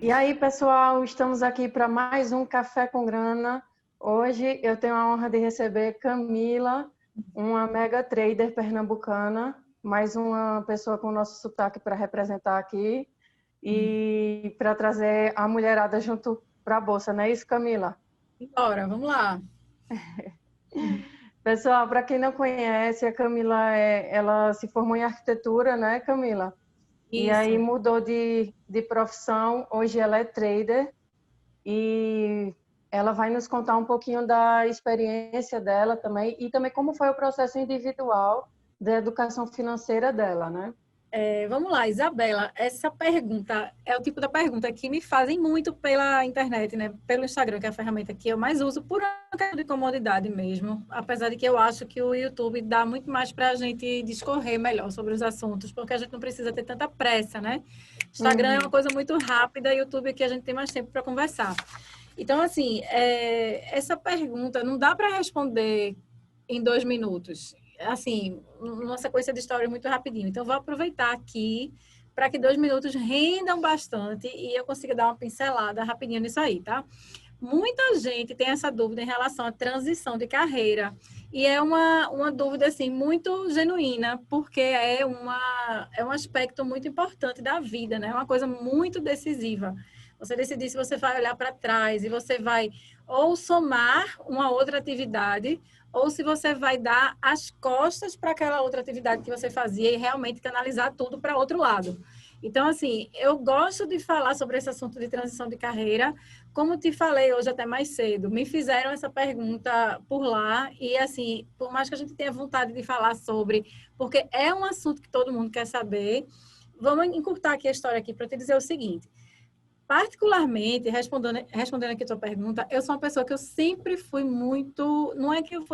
E aí, pessoal, estamos aqui para mais um Café com Grana. Hoje eu tenho a honra de receber Camila, uma mega trader pernambucana, mais uma pessoa com o nosso sotaque para representar aqui e para trazer a mulherada junto para a bolsa, não é isso, Camila? Bora, vamos lá. Pessoal, para quem não conhece, a Camila ela se formou em arquitetura, né, Camila? E aí Isso. mudou de profissão. Hoje ela é trader e ela vai nos contar um pouquinho da experiência dela também e também como foi o processo individual da educação financeira dela, né? Vamos lá, Isabela. Essa pergunta é o tipo da pergunta que me fazem muito pela internet, né? Pelo Instagram, que é a ferramenta que eu mais uso, por uma questão de comodidade mesmo. Apesar de que eu acho que o YouTube dá muito mais para a gente discorrer melhor sobre os assuntos, porque a gente não precisa ter tanta pressa, né? Instagram é uma Uhum. coisa muito rápida, YouTube aqui a gente tem mais tempo para conversar. Então, assim, essa pergunta não dá para responder em 2 minutos. Assim, uma sequência de história muito rapidinho. Então, vou aproveitar aqui para que 2 minutos rendam bastante e eu consiga dar uma pincelada rapidinho nisso aí, tá? Muita gente tem essa dúvida em relação à transição de carreira. E é uma dúvida, assim, muito genuína, porque é um aspecto muito importante da vida, né? É uma coisa muito decisiva. Você decidir se você vai olhar para trás e você vai ou somar uma outra atividade, ou se você vai dar as costas para aquela outra atividade que você fazia e realmente canalizar tudo para outro lado. Então, assim, eu gosto de falar sobre esse assunto de transição de carreira, como te falei hoje até mais cedo, me fizeram essa pergunta por lá e assim, por mais que a gente tenha vontade de falar sobre, porque é um assunto que todo mundo quer saber, vamos encurtar aqui a história aqui para te dizer o seguinte. Particularmente, respondendo aqui a tua pergunta, eu sou uma pessoa que eu sempre fui muito, não é que eu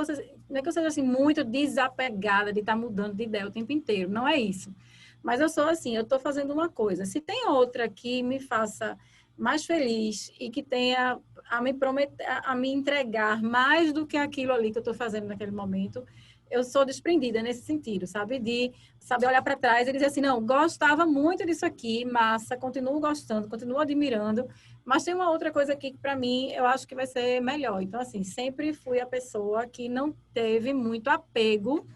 seja assim muito desapegada de estar mudando de ideia o tempo inteiro, não é isso. Mas eu sou assim, eu estou fazendo uma coisa. Se tem outra que me faça mais feliz e que tenha a me prometer, a me entregar mais do que aquilo ali que eu estou fazendo naquele momento, eu sou desprendida nesse sentido, sabe? De saber olhar para trás e dizer assim, não, gostava muito disso aqui, massa, continuo gostando, continuo admirando, mas tem uma outra coisa aqui que para mim eu acho que vai ser melhor. Então, assim, sempre fui a pessoa que não teve muito apego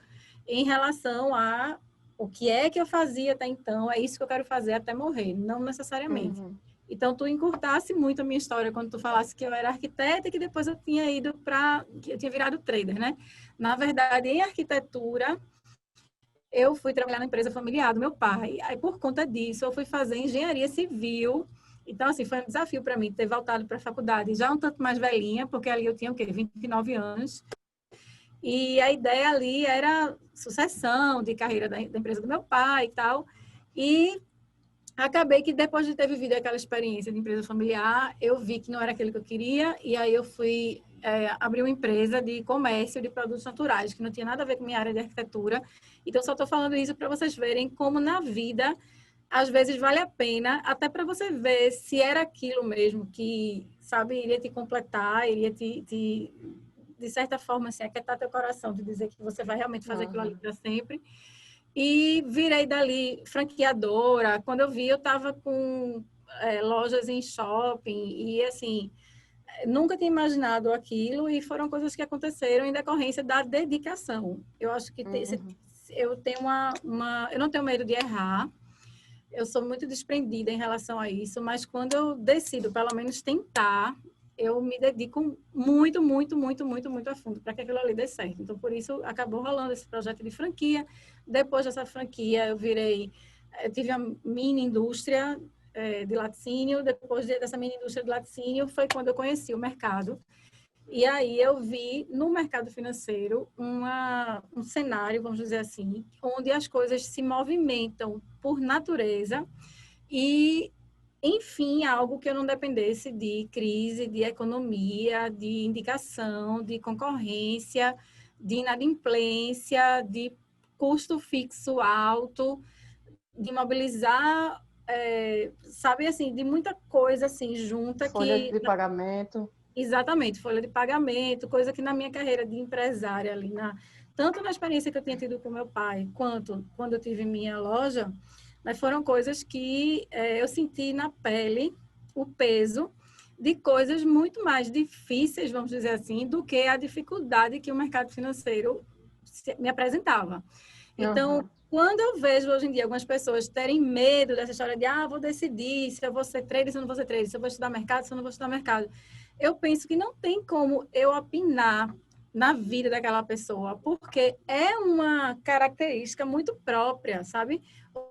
em relação a o que é que eu fazia até então, é isso que eu quero fazer até morrer, não necessariamente. Uhum. Então, tu encurtasse muito a minha história quando tu falasse que eu era arquiteta e que depois eu tinha ido para... que eu tinha virado trader, né? Na verdade, em arquitetura, eu fui trabalhar na empresa familiar do meu pai. Aí, por conta disso, eu fui fazer engenharia civil. Então, assim, foi um desafio para mim ter voltado para a faculdade já um tanto mais velhinha, porque ali eu tinha o quê? 29 anos. E a ideia ali era sucessão de carreira da empresa do meu pai e tal. E acabei que depois de ter vivido aquela experiência de empresa familiar, eu vi que não era aquilo que eu queria, e aí eu fui abrir uma empresa de comércio de produtos naturais, que não tinha nada a ver com minha área de arquitetura. Então, só estou falando isso para vocês verem como na vida, às vezes vale a pena, até para você ver se era aquilo mesmo que, sabe, iria te completar, iria de certa forma, assim, aquietar teu coração, de dizer que você vai realmente fazer aquilo ali Uhum. para sempre. E virei dali franqueadora. Quando eu vi, eu estava com lojas em shopping e, assim, nunca tinha imaginado aquilo e foram coisas que aconteceram em decorrência da dedicação. Eu acho que Uhum. eu tenho eu não tenho medo de errar, eu sou muito desprendida em relação a isso, mas quando eu decido, pelo menos tentar, eu me dedico muito, muito, muito, muito, muito a fundo para que aquilo ali dê certo. Então, por isso, acabou rolando esse projeto de franquia. Depois dessa franquia, eu tive a mini indústria de laticínio. Depois dessa mini indústria de laticínio, foi quando eu conheci o mercado. E aí eu vi no mercado financeiro um cenário, vamos dizer assim, onde as coisas se movimentam por natureza e, enfim, algo que eu não dependesse de crise, de economia, de indicação, de concorrência, de inadimplência, de custo fixo alto, de mobilizar, sabe assim, de muita coisa assim junta Folha que de pagamento. exatamente, folha de pagamento, coisa que na minha carreira de empresária ali, tanto na experiência que eu tinha tido com meu pai, quanto quando eu tive minha loja, mas foram coisas que eu senti na pele o peso de coisas muito mais difíceis, vamos dizer assim, do que a dificuldade que o mercado financeiro me apresentava. Então, quando eu vejo hoje em dia algumas pessoas terem medo dessa história de, vou decidir se eu vou ser trader, se eu não vou ser trader, se eu vou estudar mercado, se eu não vou estudar mercado, eu penso que não tem como eu opinar na vida daquela pessoa, porque é uma característica muito própria, sabe?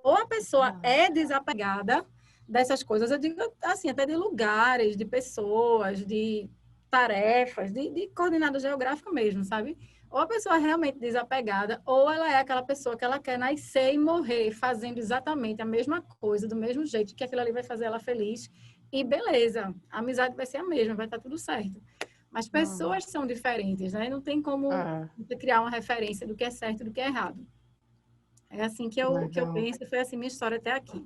Ou a pessoa é desapegada dessas coisas, eu digo assim, até de lugares, de pessoas, de tarefas, de coordenada geográfica mesmo, sabe? Ou a pessoa é realmente desapegada, ou ela é aquela pessoa que ela quer nascer e morrer fazendo exatamente a mesma coisa, do mesmo jeito, que aquilo ali vai fazer ela feliz. E beleza, a amizade vai ser a mesma, vai estar tudo certo. Mas pessoas são diferentes, né? Não tem como você criar uma referência do que é certo e do que é errado. É assim que eu penso, e foi assim minha história até aqui.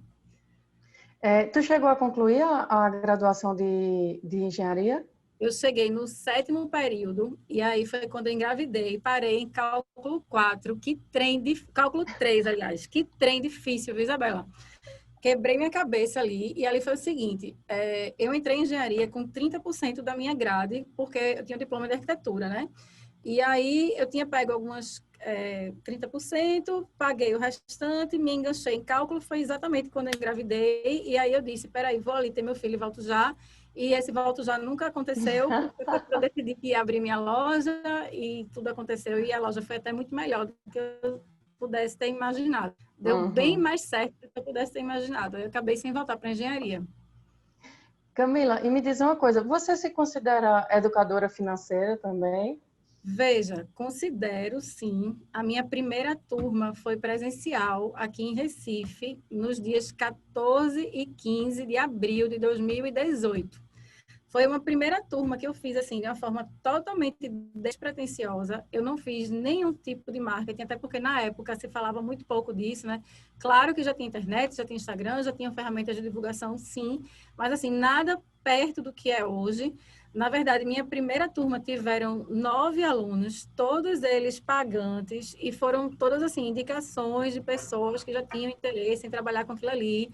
Tu chegou a concluir a graduação de engenharia? Eu cheguei no 7º período, e aí foi quando eu engravidei, parei em cálculo 4, cálculo 3, aliás, que trem difícil, viu, Isabela? Quebrei minha cabeça ali, e ali foi o seguinte, eu entrei em engenharia com 30% da minha grade, porque eu tinha um diploma de arquitetura, né? E aí eu tinha pego algumas 30%, paguei o restante, me enganchei em cálculo, foi exatamente quando eu engravidei, e aí eu disse, peraí, vou ali ter meu filho e volto já. E esse volto já nunca aconteceu, porque eu decidi que ia abrir minha loja e tudo aconteceu. E a loja foi até muito melhor do que eu pudesse ter imaginado. Deu bem mais certo do que eu pudesse ter imaginado. Eu acabei sem voltar para a engenharia. Camila, e me diz uma coisa, você se considera educadora financeira também? Veja, considero sim. A minha primeira turma foi presencial aqui em Recife, nos dias 14 e 15 de abril de 2018. Foi uma primeira turma que eu fiz assim, de uma forma totalmente despretensiosa. Eu não fiz nenhum tipo de marketing, até porque na época se falava muito pouco disso, né? Claro que já tinha internet, já tinha Instagram, já tinha ferramentas de divulgação, sim, mas assim, nada perto do que é hoje. Na verdade, minha primeira turma tiveram 9 alunos, todos eles pagantes, e foram todas assim, indicações de pessoas que já tinham interesse em trabalhar com aquilo ali.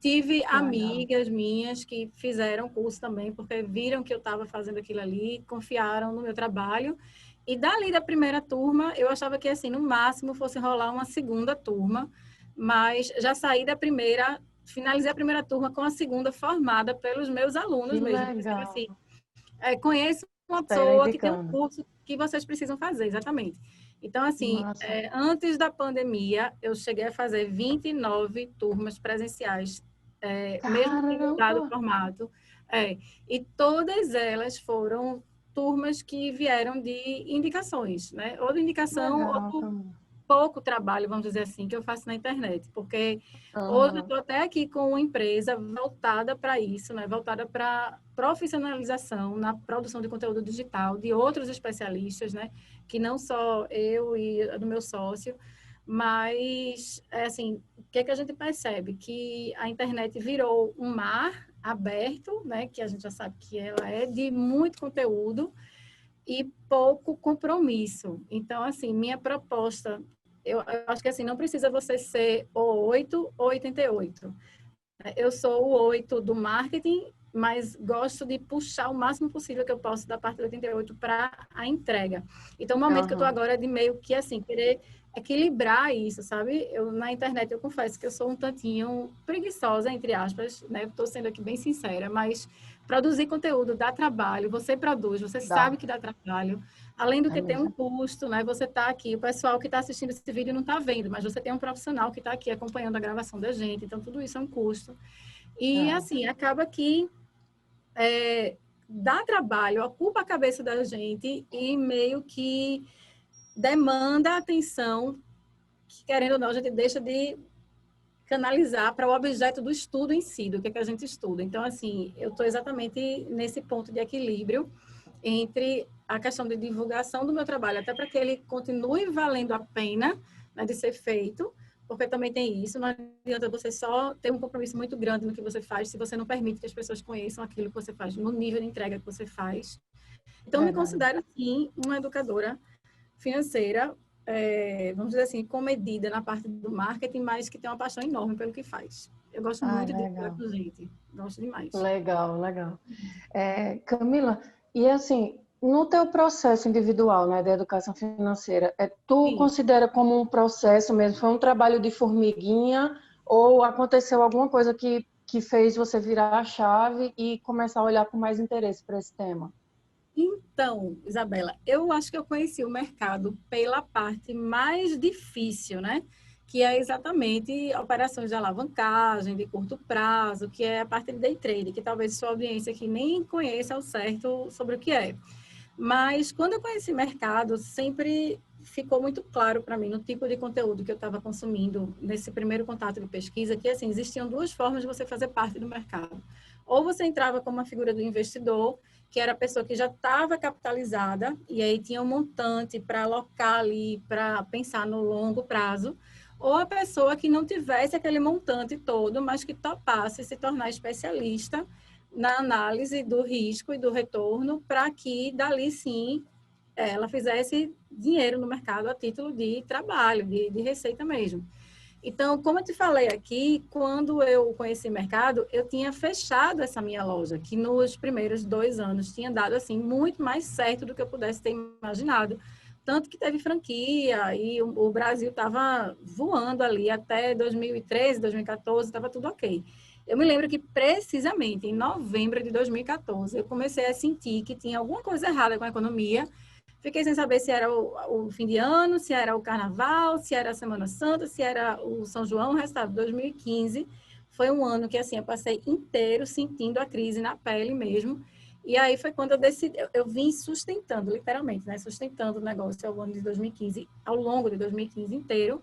Tive amigas minhas que fizeram curso também, porque viram que eu estava fazendo aquilo ali, confiaram no meu trabalho. E dali da primeira turma, eu achava que, assim, no máximo fosse rolar uma segunda turma, mas já saí da primeira, finalizei a primeira turma com a segunda formada pelos meus alunos Que mesmo. legal. Assim, conheço uma Saíram pessoa que tem um indicando. curso que vocês precisam fazer, exatamente. Então, assim, antes da pandemia, eu cheguei a fazer 29 turmas presenciais, mesmo tendo mudado o Caramba! formato. E todas elas foram turmas que vieram de indicações, né? Ou de indicação, Legal, ou Camila. pouco trabalho, vamos dizer assim, que eu faço na internet, porque hoje eu estou até aqui com uma empresa voltada para isso, né? Voltada para profissionalização na produção de conteúdo digital de outros especialistas, né? Que não só eu e do meu sócio, mas, assim, o que é que a gente percebe? Que a internet virou um mar aberto, né? Que a gente já sabe que ela é de muito conteúdo e pouco compromisso. Então, assim, minha proposta, eu acho que assim, não precisa você ser o 8 ou 88. Eu sou o 8 do marketing, mas gosto de puxar o máximo possível que eu posso da parte do 88 para a entrega. Então, o momento que eu estou agora é de meio que, assim, querer equilibrar isso, sabe? Eu, na internet, eu confesso que eu sou um tantinho preguiçosa, entre aspas, né? Estou sendo aqui bem sincera, mas produzir conteúdo dá trabalho, você produz, você sabe que dá trabalho. Além do que tem um custo, né? Você está aqui, o pessoal que está assistindo esse vídeo não está vendo, mas você tem um profissional que está aqui acompanhando a gravação da gente, então tudo isso é um custo. E, assim, acaba que dá trabalho, ocupa a cabeça da gente e meio que demanda atenção, que, querendo ou não, a gente deixa de canalizar para o objeto do estudo em si, do que, é que a gente estuda. Então, assim, eu estou exatamente nesse ponto de equilíbrio entre a questão de divulgação do meu trabalho, até para que ele continue valendo a pena, né, de ser feito, porque também tem isso, não adianta você só ter um compromisso muito grande no que você faz, se você não permite que as pessoas conheçam aquilo que você faz, no nível de entrega que você faz. Então, me considero, sim, uma educadora financeira, vamos dizer assim, comedida na parte do marketing, mas que tem uma paixão enorme pelo que faz. Eu gosto muito de lidar legal. com gente. Gosto demais. Legal, legal. Camila, e assim, no teu processo individual, né, da educação financeira, tu Sim. considera como um processo mesmo? Foi um trabalho de formiguinha ou aconteceu alguma coisa que fez você virar a chave e começar a olhar com mais interesse para esse tema? Então, Isabela, eu acho que eu conheci o mercado pela parte mais difícil, né? Que é exatamente operações de alavancagem, de curto prazo, que é a parte de day trade, que talvez sua audiência aqui nem conheça ao certo sobre o que é. Mas quando eu conheci mercado, sempre ficou muito claro para mim no tipo de conteúdo que eu estava consumindo nesse primeiro contato de pesquisa, que assim, existiam duas formas de você fazer parte do mercado. Ou você entrava como uma figura do investidor, que era a pessoa que já estava capitalizada e aí tinha um montante para alocar ali, para pensar no longo prazo, ou a pessoa que não tivesse aquele montante todo, mas que topasse se tornar especialista na análise do risco e do retorno, para que dali sim ela fizesse dinheiro no mercado a título de trabalho, de receita mesmo. Então, como eu te falei aqui, quando eu conheci o mercado, eu tinha fechado essa minha loja, que nos primeiros 2 anos tinha dado assim muito mais certo do que eu pudesse ter imaginado. Tanto que teve franquia e o Brasil estava voando ali até 2013, 2014, estava tudo ok. Eu me lembro que precisamente em novembro de 2014 eu comecei a sentir que tinha alguma coisa errada com a economia. Fiquei sem saber se era o fim de ano, se era o Carnaval, se era a Semana Santa, se era o São João. O resultado de 2015 foi um ano que assim eu passei inteiro sentindo a crise na pele mesmo. E aí foi quando eu decidi, eu vim sustentando, literalmente, né? Sustentando o negócio ao ano de 2015, ao longo de 2015 inteiro.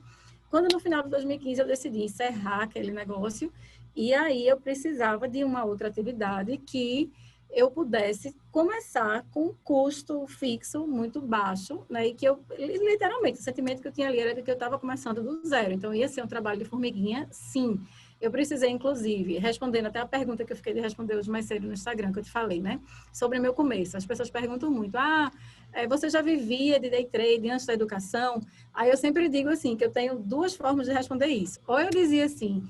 Quando no final de 2015 eu decidi encerrar aquele negócio, e aí eu precisava de uma outra atividade que eu pudesse começar com um custo fixo muito baixo, né? E que eu, literalmente, o sentimento que eu tinha ali era de que eu estava começando do zero. Então, ia ser um trabalho de formiguinha, sim. Eu precisei, inclusive, respondendo até a pergunta que eu fiquei de responder hoje mais cedo no Instagram, que eu te falei, né? Sobre o meu começo. As pessoas perguntam muito, você já vivia de day trade antes da educação? Aí eu sempre digo assim, que eu tenho duas formas de responder isso. Ou eu dizia assim,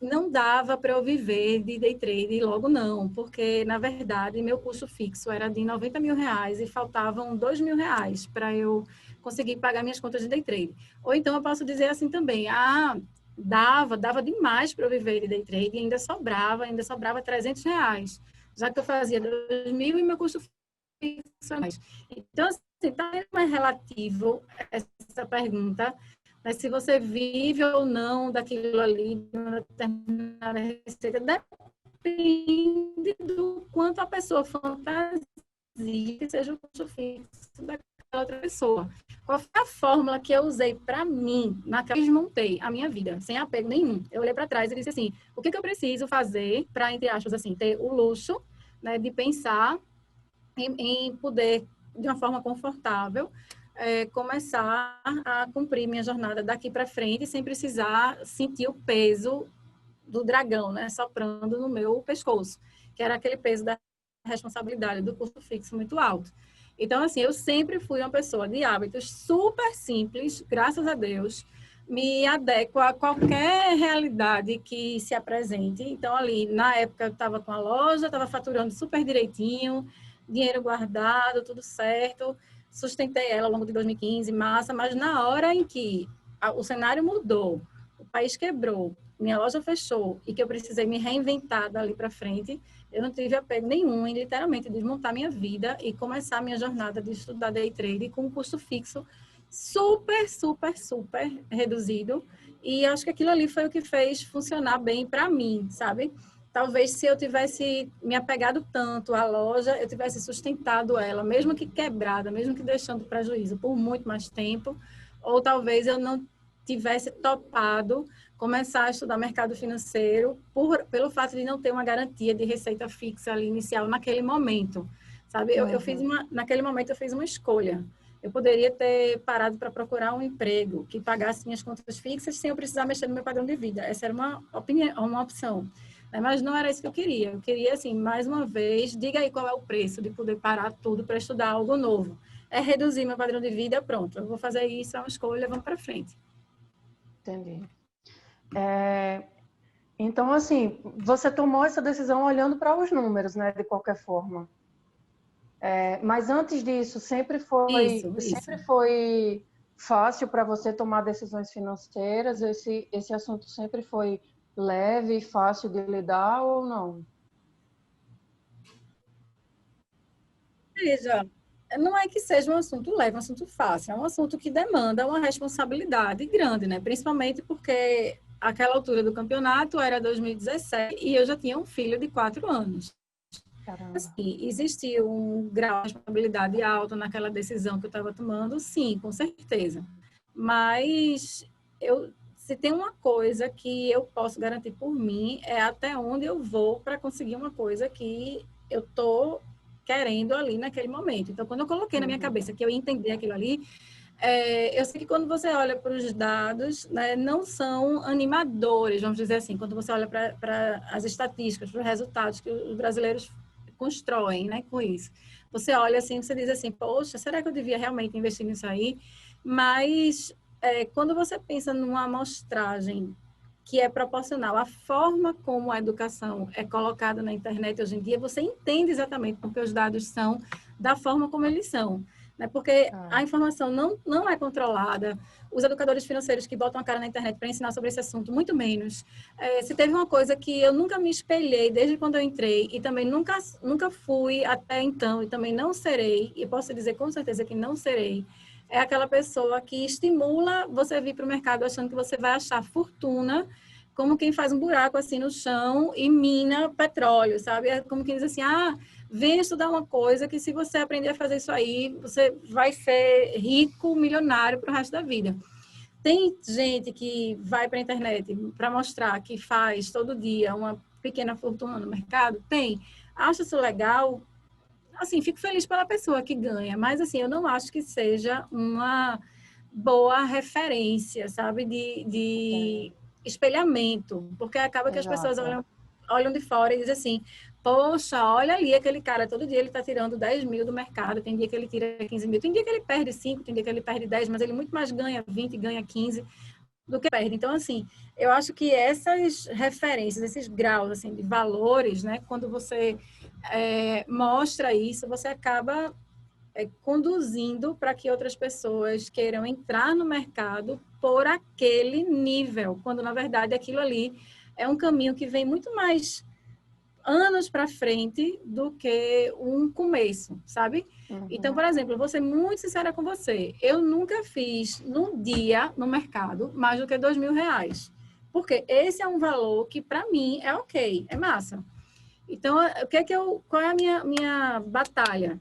não dava para eu viver de day trade logo não, porque, na verdade, meu custo fixo era de 90 mil reais e faltavam 2 mil reais para eu conseguir pagar minhas contas de day trade. Ou então eu posso dizer assim também, dava demais para eu viver de day trade e ainda sobrava 300 reais, já que eu fazia 2 mil e meu custo fixo era mais. Então, assim, está mais relativo essa pergunta, mas se você vive ou não daquilo ali, de uma determinada receita, depende do quanto a pessoa fantasia que seja o custo fixo daquela outra pessoa. Qual foi a fórmula que eu usei para mim, naquela que eu desmontei a minha vida, sem apego nenhum? Eu olhei para trás e disse assim, o que eu preciso fazer para, entre aspas, assim, ter o luxo, né, de pensar em poder, de uma forma confortável, começar a cumprir minha jornada daqui para frente sem precisar sentir o peso do dragão, né, soprando no meu pescoço, que era aquele peso da responsabilidade do custo fixo muito alto. Então, assim, eu sempre fui uma pessoa de hábitos super simples, graças a Deus, me adequo a qualquer realidade que se apresente. Então, ali, na época, eu estava com a loja, estava faturando super direitinho, dinheiro guardado, tudo certo. Sustentei ela ao longo de 2015, massa, mas na hora em que o cenário mudou, o país quebrou, minha loja fechou e que eu precisei me reinventar dali para frente, eu não tive apego nenhum em literalmente desmontar minha vida e começar a minha jornada de estudar day trade com um custo fixo super, super, super reduzido. E acho que aquilo ali foi o que fez funcionar bem para mim, sabe? Talvez se eu tivesse me apegado tanto à loja, eu tivesse sustentado ela, mesmo que quebrada, mesmo que deixando prejuízo por muito mais tempo, ou talvez eu não tivesse topado começar a estudar mercado financeiro pelo fato de não ter uma garantia de receita fixa ali inicial naquele momento, sabe? Naquele momento eu fiz uma escolha. Eu poderia ter parado para procurar um emprego que pagasse minhas contas fixas sem eu precisar mexer no meu padrão de vida. Essa era uma opção. Mas não era isso que eu queria. Eu queria, assim, mais uma vez, diga aí qual é o preço de poder parar tudo para estudar algo novo. É reduzir meu padrão de vida, pronto. Eu vou fazer isso, é uma escolha, vamos para frente. Entendi. Então, assim, você tomou essa decisão olhando para os números, né, de qualquer forma. Mas antes disso, Isso. sempre foi fácil para você tomar decisões financeiras? Esse assunto sempre foi leve e fácil de lidar ou não? Veja, não é que seja um assunto leve, um assunto fácil, é um assunto que demanda uma responsabilidade grande, né? Principalmente porque aquela altura do campeonato era 2017 e eu já tinha um filho de 4 anos. Caramba. Assim, existia um grau de responsabilidade alto naquela decisão que eu estava tomando? Sim, com certeza. Mas se tem uma coisa que eu posso garantir por mim, é até onde eu vou para conseguir uma coisa que eu estou querendo ali naquele momento. Então, quando eu coloquei na minha Uhum. cabeça que eu ia entender aquilo ali, eu sei que quando você olha para os dados, né, não são animadores, vamos dizer assim, quando você olha para as estatísticas, para os resultados que os brasileiros constroem, né, com isso. Você olha assim, você diz assim, poxa, será que eu devia realmente investir nisso aí? Mas quando você pensa numa amostragem que é proporcional à forma como a educação é colocada na internet hoje em dia, você entende exatamente porque os dados são da forma como eles são. Né? Porque a Ah, informação não é controlada, os educadores financeiros que botam a cara na internet para ensinar sobre esse assunto, muito menos. Se teve uma coisa que eu nunca me espelhei desde quando eu entrei e também nunca fui até então e também não serei, e posso dizer com certeza que não serei, é aquela pessoa que estimula você vir para o mercado achando que você vai achar fortuna, como quem faz um buraco assim no chão e mina petróleo, sabe? É como quem diz assim, vem estudar uma coisa que se você aprender a fazer isso aí, você vai ser rico, milionário para o resto da vida. Tem gente que vai para a internet para mostrar que faz todo dia uma pequena fortuna no mercado? Tem. Acho isso legal. Assim, fico feliz pela pessoa que ganha, mas assim, eu não acho que seja uma boa referência, sabe, de entendo. espelhamento, porque acaba que as pessoas Exato. olham de fora e dizem assim, poxa, olha ali aquele cara, todo dia ele está tirando 10 mil do mercado, tem dia que ele tira 15 mil, tem dia que ele perde 5, tem dia que ele perde 10, mas ele muito mais ganha 20, ganha 15 do que perde. Então, assim, eu acho que essas referências, esses graus, assim, de valores, né, quando você mostra isso, você acaba conduzindo para que outras pessoas queiram entrar no mercado por aquele nível, quando na verdade aquilo ali é um caminho que vem muito mais anos para frente do que um começo, sabe? Então, Uhum. por exemplo, eu vou ser muito sincera com você. Eu nunca fiz num dia no mercado mais do que R$ 2.000. Porque esse é um valor que, para mim, é ok, é massa. Então, qual é a minha batalha?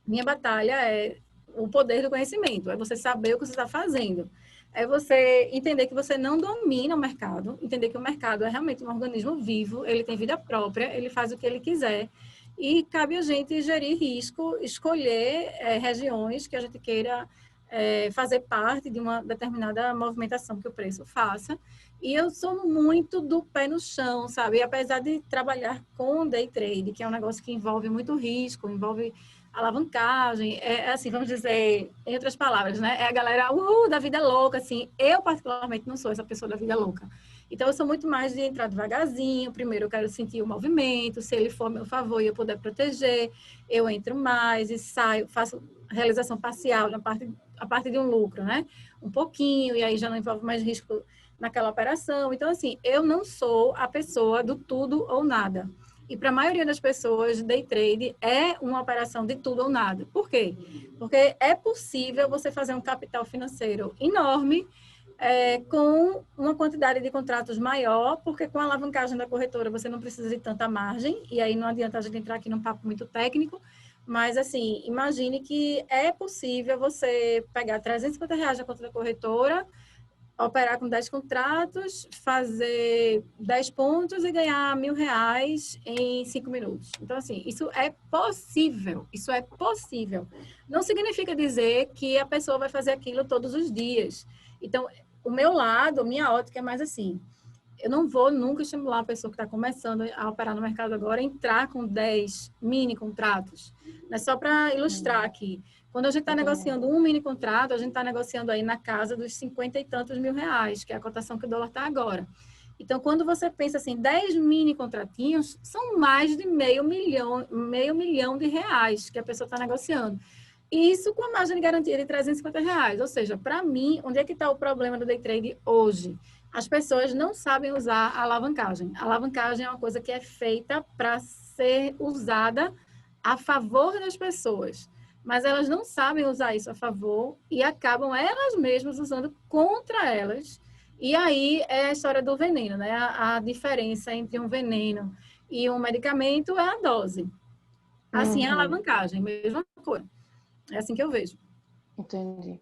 Minha batalha é o poder do conhecimento, é você saber o que você está fazendo. É você entender que você não domina o mercado, entender que o mercado é realmente um organismo vivo, ele tem vida própria, ele faz o que ele quiser. E cabe a gente gerir risco, escolher regiões que a gente queira fazer parte de uma determinada movimentação que o preço faça. E eu sou muito do pé no chão, sabe? E apesar de trabalhar com day trade, que é um negócio que envolve muito risco, envolve alavancagem, assim, vamos dizer, em outras palavras, né? É a galera, da vida louca, assim. Eu, particularmente, não sou essa pessoa da vida louca. Então, eu sou muito mais de entrar devagarzinho. Primeiro, eu quero sentir o movimento. Se ele for a meu favor e eu puder proteger, eu entro mais e saio, faço realização parcial a parte de um lucro, né? Um pouquinho, e aí já não envolve mais risco naquela operação. Então, assim, eu não sou a pessoa do tudo ou nada. E para a maioria das pessoas, day trade é uma operação de tudo ou nada. Por quê? Porque é possível você fazer um capital financeiro enorme com uma quantidade de contratos maior, porque com a alavancagem da corretora você não precisa de tanta margem, e aí não adianta a gente entrar aqui num papo muito técnico, mas assim, imagine que é possível você pegar R$ 350 na conta da corretora, operar com 10 contratos, fazer 10 pontos e ganhar R$ 1.000 em 5 minutos. Então, assim, isso é possível. Isso é possível. Não significa dizer que a pessoa vai fazer aquilo todos os dias. Então, o meu lado, minha ótica é mais assim. Eu não vou nunca estimular a pessoa que está começando a operar no mercado agora a entrar com 10 mini contratos. É só para ilustrar aqui. Quando a gente está Entendi. negociando um mini contrato, a gente está negociando aí na casa dos 50 e tantos mil reais, que é a cotação que o dólar está agora. Então, quando você pensa assim, 10 mini contratinhos, são mais de meio milhão de reais que a pessoa está negociando. E isso com a margem de garantia de R$ 350. Ou seja, para mim, onde é que está o problema do day trade hoje? As pessoas não sabem usar a alavancagem. A alavancagem é uma coisa que é feita para ser usada a favor das pessoas. Mas elas não sabem usar isso a favor e acabam elas mesmas usando contra elas. E aí é a história do veneno, né? A diferença entre um veneno e um medicamento é a dose. Assim é a alavancagem, mesma coisa. É assim que eu vejo. Entendi.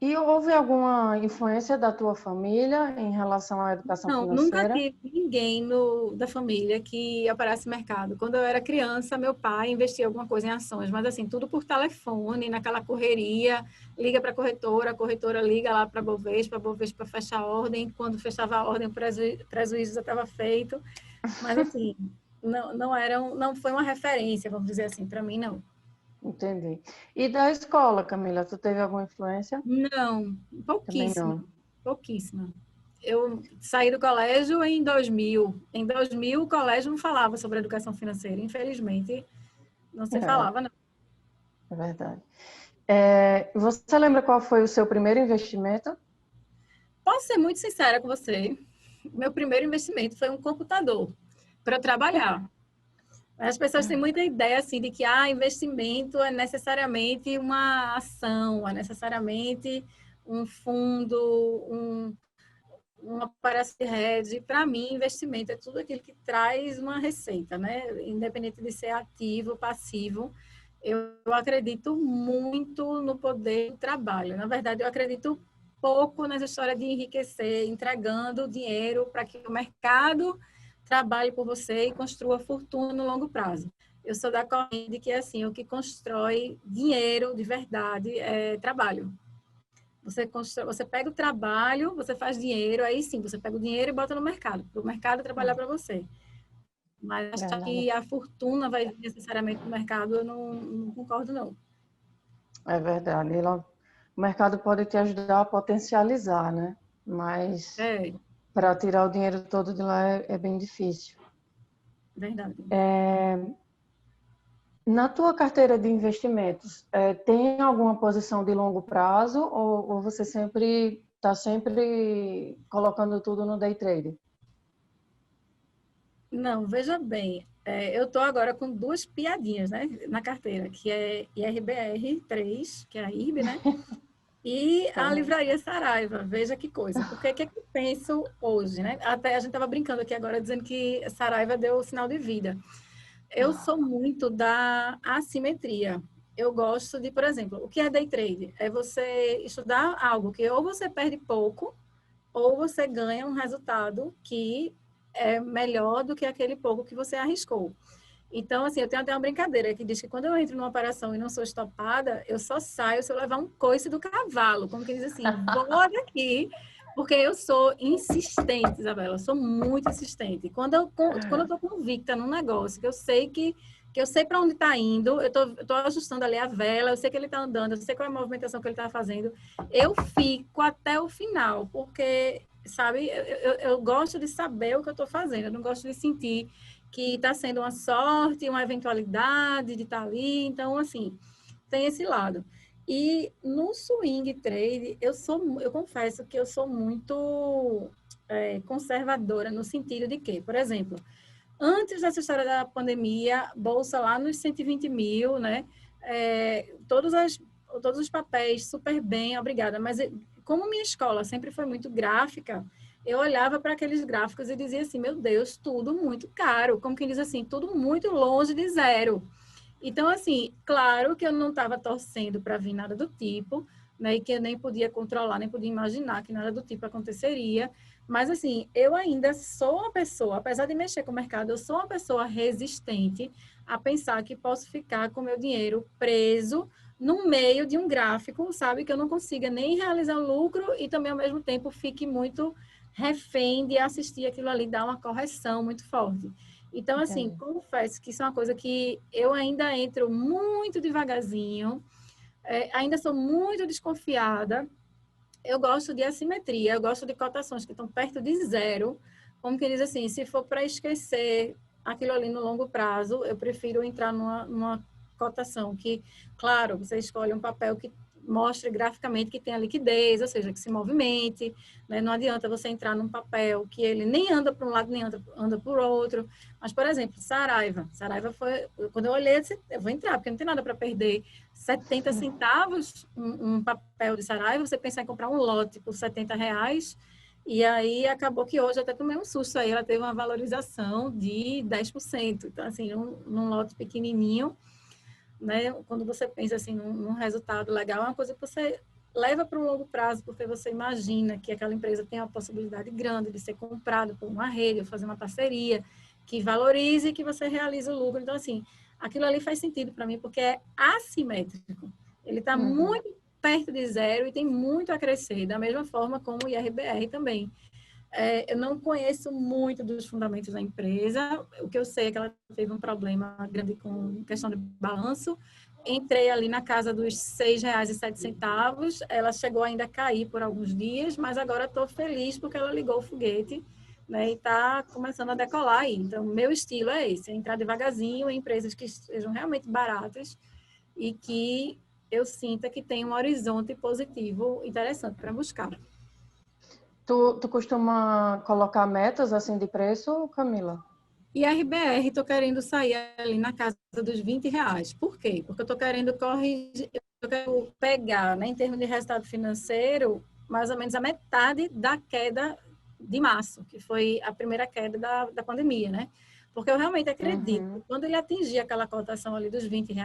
E houve alguma influência da tua família em relação à educação Não, nunca financeira? tive ninguém da família que operasse mercado. Quando eu era criança, meu pai investia alguma coisa em ações, mas assim, tudo por telefone, naquela correria, liga para a corretora liga lá para a Bovespa fecha a ordem, quando fechava a ordem, o prejuízo já estava feito. Mas assim, não foi uma referência, vamos dizer assim, para mim não. Entendi. E da escola, Camila, tu teve alguma influência? Não, Também pouquíssima, não. pouquíssima. Eu saí do colégio em 2000. Em 2000, o colégio não falava sobre educação financeira. Infelizmente, não se É, falava, não. é verdade. Você lembra qual foi o seu primeiro investimento? Posso ser muito sincera com você. Meu primeiro investimento foi um computador para trabalhar. As pessoas têm muita ideia assim de que investimento é necessariamente uma ação, é necessariamente um fundo, uma operação de hedge. Para mim, investimento é tudo aquilo que traz uma receita, né? Independente de ser ativo ou passivo. Eu acredito muito no poder do trabalho. Na verdade, eu acredito pouco nessa história de enriquecer, entregando dinheiro para que o mercado trabalhe por você e construa fortuna no longo prazo. Eu sou da corrente de que, assim, o que constrói dinheiro de verdade é trabalho. Você pega o trabalho, você faz dinheiro, aí sim, você pega o dinheiro e bota no mercado, para o mercado trabalhar para você. Mas achar Verdade. que a fortuna vai vir necessariamente do mercado, eu não concordo, não. É verdade. O mercado pode te ajudar a potencializar, né? Mas É, para tirar o dinheiro todo de lá é bem difícil. verdade. Na tua carteira de investimentos, tem alguma posição de longo prazo ou você está sempre colocando tudo no day trade? Não, veja bem, eu estou agora com duas piadinhas, né, na carteira, que é IRBR3, que é a IRB, né? E a Livraria Saraiva, veja que coisa. Porque o que é que eu penso hoje, né? Até a gente estava brincando aqui agora, dizendo que Saraiva deu o sinal de vida. Eu sou muito da assimetria. Eu gosto de, por exemplo, o que é day trade? É você estudar algo que ou você perde pouco, ou você ganha um resultado que é melhor do que aquele pouco que você arriscou. Então, assim, eu tenho até uma brincadeira que diz que quando eu entro numa operação e não sou estopada, eu só saio se eu levar um coice do cavalo. Como que diz assim, vou daqui, porque eu sou insistente, Isabela, eu sou muito insistente. Quando eu tô convicta num negócio, que eu sei para onde está indo, eu tô ajustando ali a vela, eu sei que ele está andando, eu sei qual é a movimentação que ele está fazendo, eu fico até o final, porque, sabe, eu gosto de saber o que eu estou fazendo, eu não gosto de sentir que está sendo uma sorte, uma eventualidade de estar ali. Então, assim, tem esse lado. E no swing trade, eu confesso que eu sou muito conservadora no sentido de que, por exemplo, antes dessa história da pandemia, bolsa lá nos 120 mil, né? Todos os papéis super bem, obrigada. Mas como minha escola sempre foi muito gráfica, eu olhava para aqueles gráficos e dizia assim, meu Deus, tudo muito caro. Como quem diz assim, tudo muito longe de zero. Então, assim, claro que eu não estava torcendo para vir nada do tipo, né? E que eu nem podia controlar, nem podia imaginar que nada do tipo aconteceria. Mas, assim, eu ainda sou uma pessoa, apesar de mexer com o mercado, eu sou uma pessoa resistente a pensar que posso ficar com meu dinheiro preso no meio de um gráfico, sabe? Que eu não consiga nem realizar o lucro e também, ao mesmo tempo, fique muito refém de assistir aquilo ali, dar uma correção muito forte. Então, assim, Entendi. confesso que isso é uma coisa que eu ainda entro muito devagarzinho, ainda sou muito desconfiada, eu gosto de assimetria, eu gosto de cotações que estão perto de zero, como que diz assim, se for para esquecer aquilo ali no longo prazo, eu prefiro entrar numa cotação que, claro, você escolhe um papel que mostre graficamente que tem a liquidez, ou seja, que se movimente, né? Não adianta você entrar num papel que ele nem anda para um lado, nem anda por outro. Mas, por exemplo, Saraiva foi, quando eu olhei, eu disse, eu vou entrar, porque não tem nada para perder. 70 centavos um papel de Saraiva, você pensar em comprar um lote por R$ 70, e aí acabou que hoje até tomei um susto aí, ela teve uma valorização de 10%. Então, assim, num lote pequenininho, né? Quando você pensa assim num resultado legal, é uma coisa que você leva para o longo prazo, porque você imagina que aquela empresa tem uma possibilidade grande de ser comprada por uma rede, ou fazer uma parceria que valorize e que você realize o lucro. Então, assim, aquilo ali faz sentido para mim, porque é assimétrico. Ele está muito perto de zero e tem muito a crescer, da mesma forma como o IRBR também. Eu não conheço muito dos fundamentos da empresa. O que eu sei é que ela teve um problema grande com questão de balanço. Entrei ali na casa dos R$ 6,07. Ela chegou ainda a cair por alguns dias, mas agora estou feliz porque ela ligou o foguete, né, e está começando a decolar aí. Então, meu estilo é esse, é entrar devagarzinho em empresas que sejam realmente baratas e que eu sinta que tem um horizonte positivo interessante para buscar. Tu costuma colocar metas assim de preço, Camila? E a RBR, estou querendo sair ali na casa dos R$ 20. Por quê? Porque eu estou querendo corrigir, eu quero pegar, né, em termos de resultado financeiro, mais ou menos a metade da queda de março, que foi a primeira queda da pandemia, né? Porque eu realmente acredito que quando ele atingir aquela cotação ali dos R$ 20,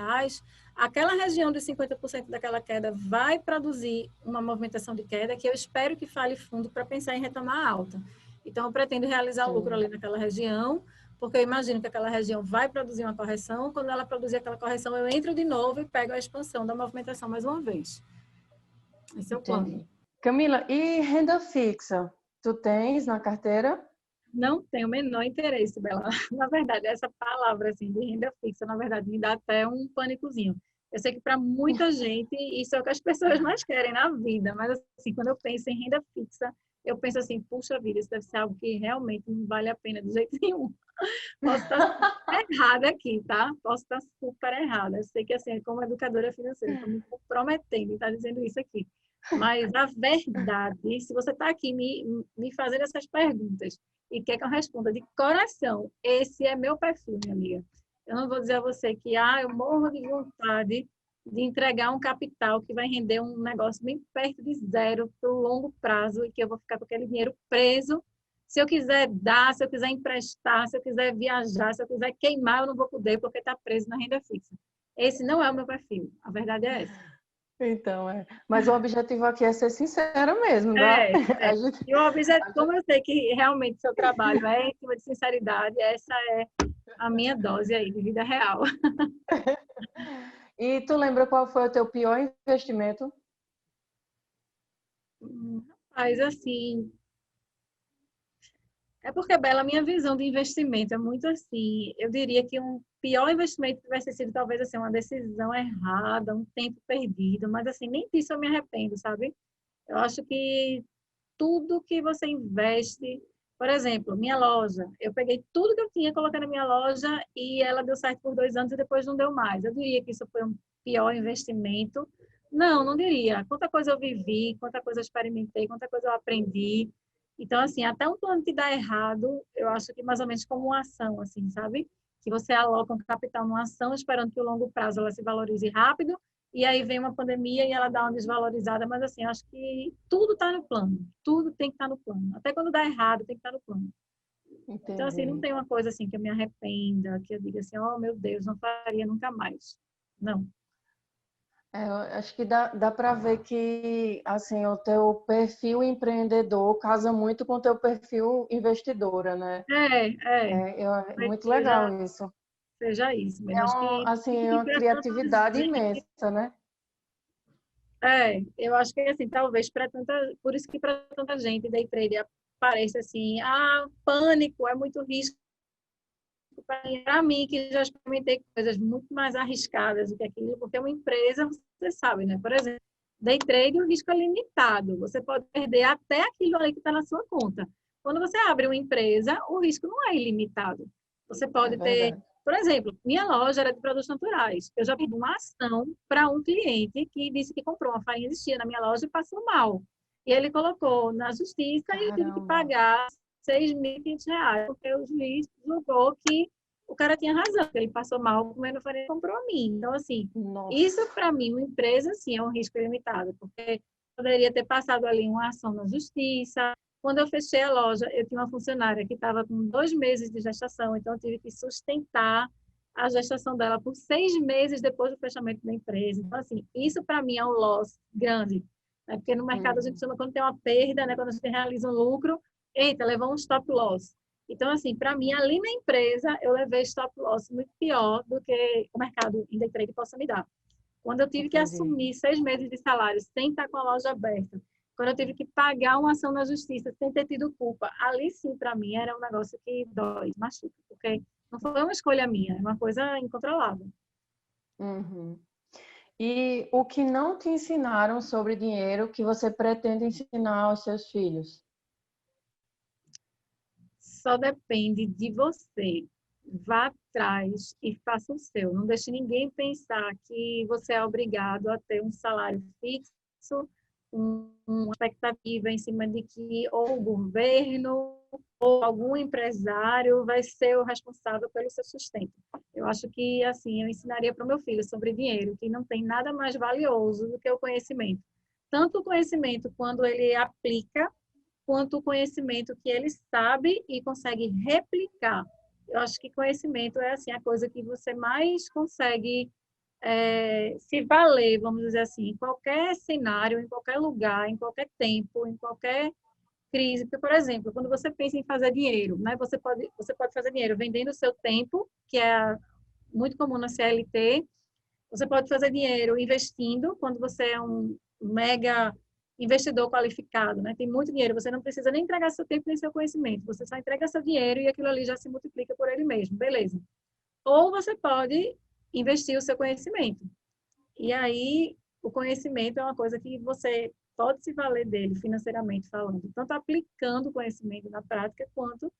aquela região de 50% daquela queda vai produzir uma movimentação de queda que eu espero que fale fundo para pensar em retomar a alta. Então, eu pretendo realizar o lucro ali naquela região, porque eu imagino que aquela região vai produzir uma correção. Quando ela produzir aquela correção, eu entro de novo e pego a expansão da movimentação mais uma vez. Esse é o plano. Camila, e renda fixa? Tu tens na carteira? Não tenho o menor interesse, Bela. Na verdade, essa palavra assim, de renda fixa, na verdade, me dá até um pânicozinho. Eu sei que para muita gente isso é o que as pessoas mais querem na vida, mas assim, quando eu penso em renda fixa, eu penso assim, puxa vida, isso deve ser algo que realmente não vale a pena de jeito nenhum. Posso estar super errada aqui, tá? Posso estar super errada. Eu sei que, assim, como educadora financeira, estou me comprometendo em estar dizendo isso aqui. Mas a verdade, se você está aqui me fazendo essas perguntas e quer que eu responda de coração, esse é meu perfil, minha amiga. Eu não vou dizer a você que eu morro de vontade de entregar um capital que vai render um negócio bem perto de zero para o longo prazo e que eu vou ficar com aquele dinheiro preso. Se eu quiser dar, se eu quiser emprestar, se eu quiser viajar, se eu quiser queimar, eu não vou poder porque está preso na renda fixa. Esse não é o meu perfil. A verdade é essa. Então, mas o objetivo aqui é ser sincera mesmo, tá? É. E o objetivo, como eu sei que realmente seu trabalho é em cima de sinceridade, essa é a minha dose aí de vida real. E tu lembra qual foi o teu pior investimento? Mas assim, é porque, Bela, a minha visão de investimento é muito assim. Eu diria que um pior investimento tivesse sido talvez assim, uma decisão errada, um tempo perdido, mas assim, nem disso eu me arrependo, sabe? Eu acho que tudo que você investe, por exemplo, minha loja, eu peguei tudo que eu tinha, coloquei na minha loja e ela deu certo por 2 anos e depois não deu mais. Eu diria que isso foi um pior investimento? Não, não diria. Quanta coisa eu vivi, quanta coisa eu experimentei, quanta coisa eu aprendi. Então, assim, até um plano que dá errado, eu acho que mais ou menos como uma ação, assim, sabe? Que você aloca um capital numa ação esperando que o longo prazo ela se valorize rápido e aí vem uma pandemia e ela dá uma desvalorizada, mas assim, acho que tudo está no plano, tudo tem que estar no plano. Até quando dá errado, tem que estar no plano. Então, assim, não Entendi. tem uma coisa assim que eu me arrependa, que eu diga assim, oh, meu Deus, não faria nunca mais. Não. Eu acho que dá para ver que assim o teu perfil empreendedor casa muito com o teu perfil investidora, né? É Mas muito legal isso. seja isso mesmo. É Acho que assim, e uma para tanta criatividade gente, imensa, né? eu acho que assim, talvez para tanta, por isso que para tanta gente day trader parece assim, pânico, é muito risco. Para mim, que já experimentei coisas muito mais arriscadas do que aquilo, porque uma empresa, você sabe, né? Por exemplo, Day trade, o risco é limitado. Você pode perder até aquilo ali que está na sua conta. Quando você abre uma empresa, o risco não é ilimitado. Você pode ter, verdade. por exemplo, minha loja era de produtos naturais. Eu já perdi uma ação para um cliente que disse que comprou uma farinha de chia na minha loja e passou mal. E ele colocou na justiça e eu tive que Caramba. pagar R$ 6.500, porque o juiz julgou que o cara tinha razão, que ele passou mal comendo farinha e comprou a mim. Então, assim, isso Nossa. para mim, uma empresa, sim, é um risco limitado, porque poderia ter passado ali uma ação na justiça. Quando eu fechei a loja, eu tinha uma funcionária que estava com 2 meses de gestação, então eu tive que sustentar a gestação dela por 6 meses depois do fechamento da empresa. Então, assim, isso para mim é um loss grande, né? Porque no mercado a gente Uhum. chama quando tem uma perda, né? Quando a gente realiza um lucro, eita, levou um stop loss. Então, assim, para mim, ali na empresa, eu levei stop loss muito pior do que o mercado em day trade possa me dar. Quando eu tive que Entendi. assumir 6 meses de salário sem estar com a loja aberta, quando eu tive que pagar uma ação na justiça sem ter tido culpa, ali sim, para mim, era um negócio que dói, machuca, porque não foi uma escolha minha, é uma coisa incontrolável. Uhum. E o que não te ensinaram sobre dinheiro que você pretende ensinar aos seus filhos? Só depende de você. Vá atrás e faça o seu. Não deixe ninguém pensar que você é obrigado a ter um salário fixo, uma expectativa em cima de que ou o governo ou algum empresário vai ser o responsável pelo seu sustento. Eu acho que, assim, eu ensinaria para o meu filho sobre dinheiro, que não tem nada mais valioso do que o conhecimento. Tanto o conhecimento quando ele aplica, quanto o conhecimento que ele sabe e consegue replicar. Eu acho que conhecimento é assim a coisa que você mais consegue se valer, vamos dizer assim, em qualquer cenário, em qualquer lugar, em qualquer tempo, em qualquer crise. Porque, por exemplo, quando você pensa em fazer dinheiro, né, você pode fazer dinheiro vendendo o seu tempo, que é muito comum na CLT. Você pode fazer dinheiro investindo, quando você é um mega investidor qualificado, né? Tem muito dinheiro, você não precisa nem entregar seu tempo nem seu conhecimento, você só entrega seu dinheiro e aquilo ali já se multiplica por ele mesmo, beleza. Ou você pode investir o seu conhecimento. E aí, o conhecimento é uma coisa que você pode se valer dele financeiramente falando, tanto aplicando o conhecimento na prática, quanto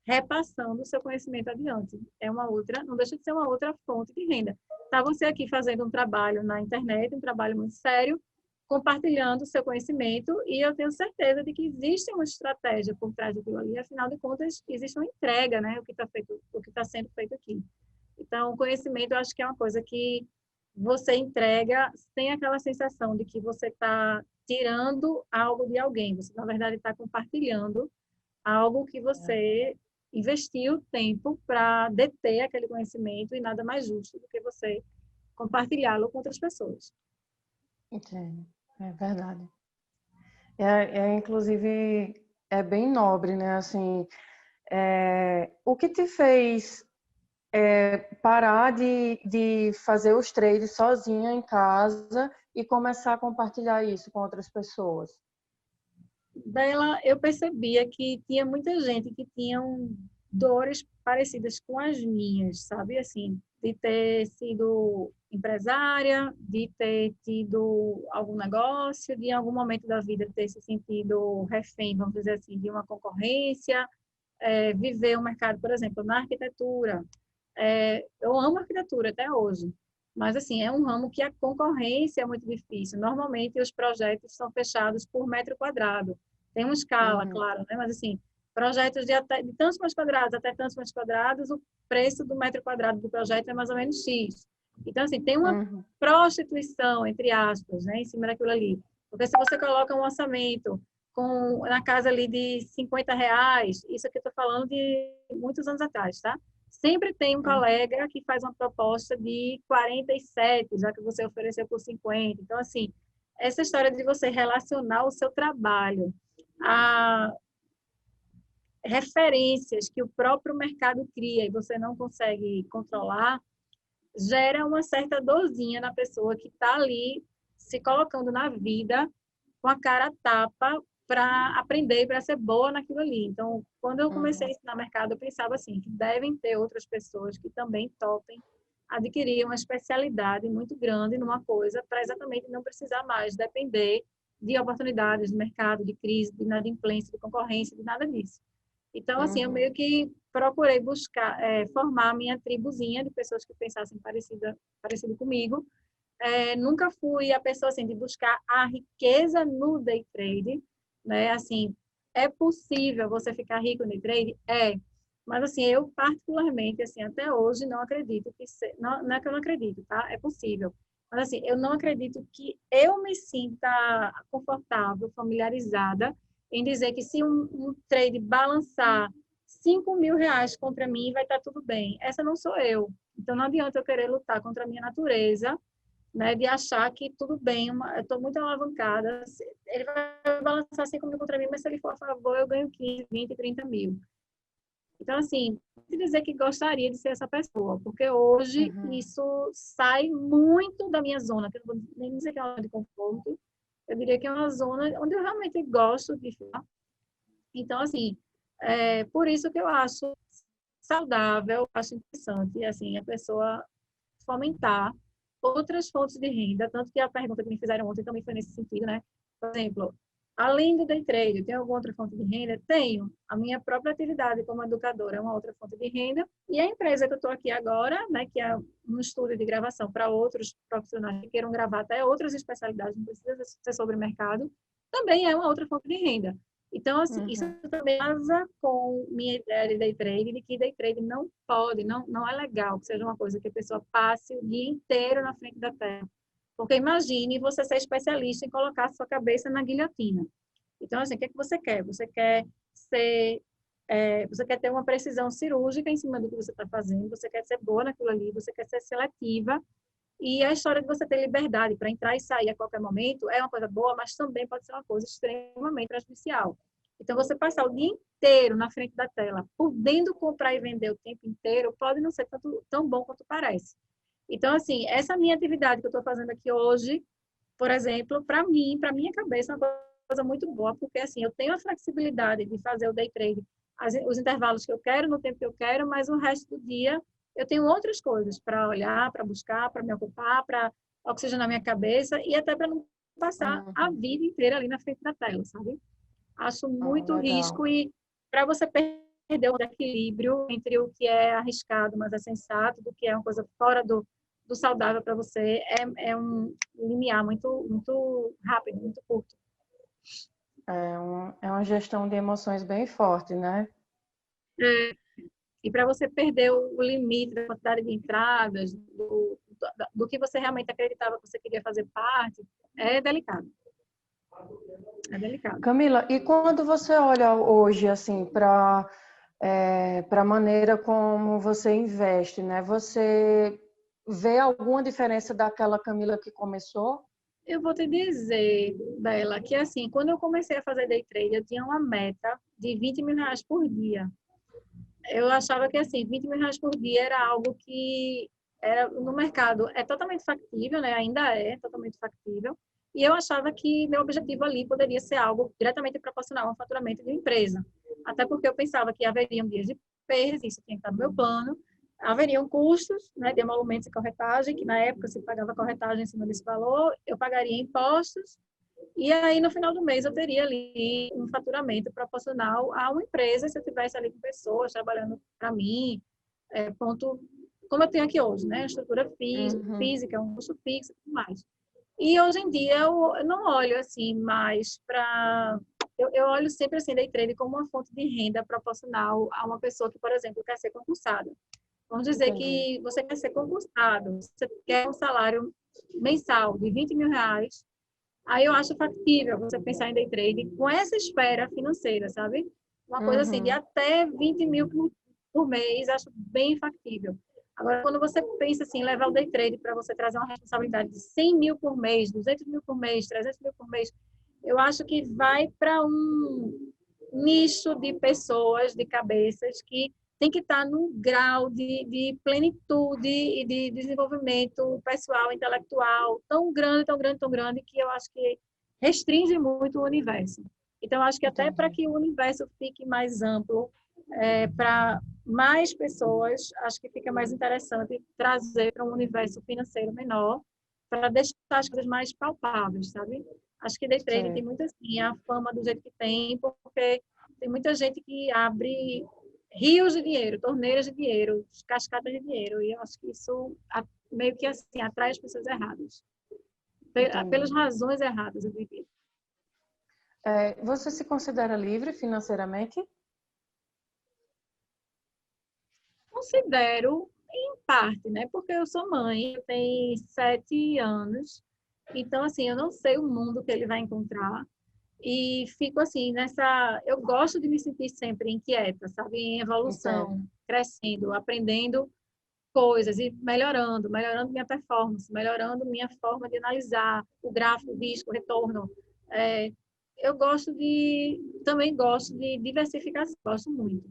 repassando o seu conhecimento adiante. É uma outra, não deixa de ser uma outra fonte de renda. Está você aqui fazendo um trabalho na internet, um trabalho muito sério, compartilhando o seu conhecimento, e eu tenho certeza de que existe uma estratégia por trás daquilo ali, afinal de contas, existe uma entrega, né, o que está feito, o que está sendo feito aqui. Então, o conhecimento, eu acho que é uma coisa que você entrega sem aquela sensação de que você está tirando algo de alguém. Você, na verdade, está compartilhando algo que você investiu tempo para deter aquele conhecimento, e nada mais justo do que você compartilhá-lo com outras pessoas. Entendo. É verdade. Inclusive, é bem nobre, né? Assim, o que te fez parar de fazer os trades sozinha em casa e começar a compartilhar isso com outras pessoas? Dela, eu percebia que tinha muita gente que tinham dores parecidas com as minhas, sabe? Assim, de ter sido empresária, de ter tido algum negócio, de em algum momento da vida ter se sentido refém, vamos dizer assim, de uma concorrência, viver o mercado, por exemplo, na arquitetura. Eu amo arquitetura até hoje, mas assim, é um ramo que a concorrência é muito difícil. Normalmente os projetos são fechados por metro quadrado. Tem uma escala, Uhum, claro, né? Mas assim, projetos de tantos metros quadrados até tantos metros quadrados, o preço do metro quadrado do projeto é mais ou menos X. Então, assim, tem uma uhum, prostituição, entre aspas, né, em cima daquilo ali. Porque se você coloca um orçamento na casa ali de R$ 50, isso aqui eu estou falando de muitos anos atrás, tá? Sempre tem um uhum. colega que faz uma proposta de 47, já que você ofereceu por 50. Então, assim, essa história de você relacionar o seu trabalho a referências que o próprio mercado cria e você não consegue controlar, gera uma certa dorzinha na pessoa que está ali se colocando na vida com a cara a tapa para aprender e para ser boa naquilo ali. Então, quando eu comecei a Uhum. ensinar mercado, eu pensava assim, que devem ter outras pessoas que também topem adquirir uma especialidade muito grande numa coisa para exatamente não precisar mais depender de oportunidades de mercado, de crise, de inadimplência, de concorrência, de nada disso. Então, assim, eu Uhum. meio que procurei buscar, formar a minha tribuzinha de pessoas que pensassem parecido comigo. Nunca fui a pessoa, assim, de buscar a riqueza no day trade, né? Assim, é possível você ficar rico no day trade? É. Mas, assim, eu particularmente, assim, até hoje não acredito que... Não é que eu não acredito, tá? É possível. Mas, assim, eu não acredito que eu me sinta confortável, familiarizada em dizer que se um trade balançar 5.000 reais contra mim, vai estar tudo bem. Essa não sou eu. Então, não adianta eu querer lutar contra a minha natureza, né, de achar que tudo bem, eu estou muito alavancada, ele vai balançar 5.000 contra mim, mas se ele for a favor, eu ganho 15, 20, 30 mil. Então, assim, dizer que gostaria de ser essa pessoa, porque hoje Uhum. isso sai muito da minha zona, que eu não vou nem dizer que é uma zona de conforto, eu diria que é uma zona onde eu realmente gosto de ficar. Então, assim, por isso que eu acho saudável, acho interessante, assim, a pessoa fomentar outras fontes de renda, tanto que a pergunta que me fizeram ontem também foi nesse sentido, né? Por exemplo, além do day trade, tem alguma outra fonte de renda? Tenho. A minha própria atividade como educadora é uma outra fonte de renda. E a empresa que eu estou aqui agora, né, que é um estúdio de gravação para outros profissionais que queiram gravar até outras especialidades, não precisa ser sobre mercado, também é uma outra fonte de renda. Então, assim, isso Uhum. também casa com minha ideia de day trade, de que day trade não pode, não é legal que seja uma coisa que a pessoa passe o dia inteiro na frente da tela. Porque imagine você ser especialista em colocar a sua cabeça na guilhotina. Então, assim, o que é que você quer? Você quer ter uma precisão cirúrgica em cima do que você está fazendo, você quer ser boa naquilo ali, você quer ser seletiva, e a história de você ter liberdade para entrar e sair a qualquer momento é uma coisa boa, mas também pode ser uma coisa extremamente prejudicial. Então, você passar o dia inteiro na frente da tela, podendo comprar e vender o tempo inteiro, pode não ser tão bom quanto parece. Então, assim, essa minha atividade que eu estou fazendo aqui hoje, por exemplo, para mim, para minha cabeça, é uma coisa muito boa, porque, assim, eu tenho a flexibilidade de fazer o day trade, os intervalos que eu quero, no tempo que eu quero, mas o resto do dia eu tenho outras coisas para olhar, para buscar, para me ocupar, para oxigenar minha cabeça e até para não passar a Uhum. vida inteira ali na frente da tela, sabe? Acho Ah, muito legal. risco e para você perder o equilíbrio entre o que é arriscado, mas é sensato, do que é uma coisa fora do saudável para você, é um limiar muito, muito rápido, muito curto. É uma gestão de emoções bem forte, né? E para você perder o limite da quantidade de entradas, do que você realmente acreditava que você queria fazer parte, é delicado. É delicado. Camila, e quando você olha hoje assim para a maneira como você investe, né? Você vê alguma diferença daquela Camila que começou? Eu vou te dizer, Bela, que assim, quando eu comecei a fazer day trade, eu tinha uma meta de 20.000 reais por dia. Eu achava que assim, 20.000 reais por dia era algo que era no mercado é totalmente factível, né? Ainda é totalmente factível. E eu achava que meu objetivo ali poderia ser algo diretamente proporcional ao faturamento de uma empresa. Até porque eu pensava que haveriam dias de perdas, isso tinha que estar no meu plano. Haveriam custos, né, de emolumentos e corretagem, que na época se pagava corretagem em cima desse valor, eu pagaria impostos, e aí, no final do mês, eu teria ali um faturamento proporcional a uma empresa, se eu tivesse ali com pessoas trabalhando para mim, ponto, como eu tenho aqui hoje, né? Estrutura Uhum. física, um custo fixo e tudo mais. E hoje em dia eu não olho assim mais para. Eu olho sempre assim, day trade como uma fonte de renda proporcional a uma pessoa que, por exemplo, quer ser concursada. Vamos dizer Entendi. que você quer ser concursado, você quer um salário mensal de 20.000 reais. Aí eu acho factível você pensar em day trade com essa esfera financeira, sabe? Uma coisa assim, de Uhum. até 20 mil por mês, acho bem factível. Agora, quando você pensa assim, levar o day trade para você trazer uma responsabilidade de 100 mil por mês, 200 mil por mês, 300 mil por mês, eu acho que vai para um nicho de pessoas, de cabeças que tem que estar num grau de plenitude e de desenvolvimento pessoal, intelectual tão grande, tão grande, tão grande, que eu acho que restringe muito o universo. Então, eu acho que até para Entendi. que o universo fique mais amplo, para mais pessoas, acho que fica mais interessante trazer para um universo financeiro menor, para deixar as coisas mais palpáveis, sabe? Acho que day trading tem Sim. muito assim, a fama do jeito que tem, porque tem muita gente que abre rios de dinheiro, torneiras de dinheiro, cascatas de dinheiro, e eu acho que isso meio que assim atrai as pessoas erradas, pelas Entendi. razões erradas, eu diria. Você se considera livre financeiramente? Considero em parte, né? Porque eu sou mãe, eu tenho 7 anos, então assim, eu não sei o mundo que ele vai encontrar. E fico assim, nessa. Eu gosto de me sentir sempre inquieta, sabe? Em Entendo. evolução, crescendo, aprendendo coisas e melhorando minha performance, melhorando minha forma de analisar o gráfico, o risco, o retorno. É, eu também gosto de diversificação, gosto muito.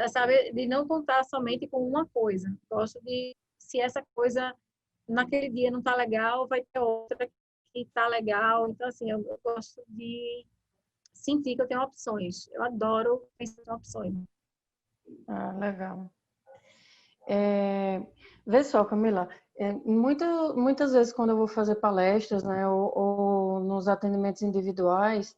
Sabe? De não contar somente com uma coisa. Gosto de, se essa coisa naquele dia não está legal, vai ter outra que está legal. Então, assim, eu gosto de sentir que eu tenho opções. Eu adoro pensar em opções. Ah, legal. Vê só, Camila, muitas vezes quando eu vou fazer palestras, né, ou nos atendimentos individuais,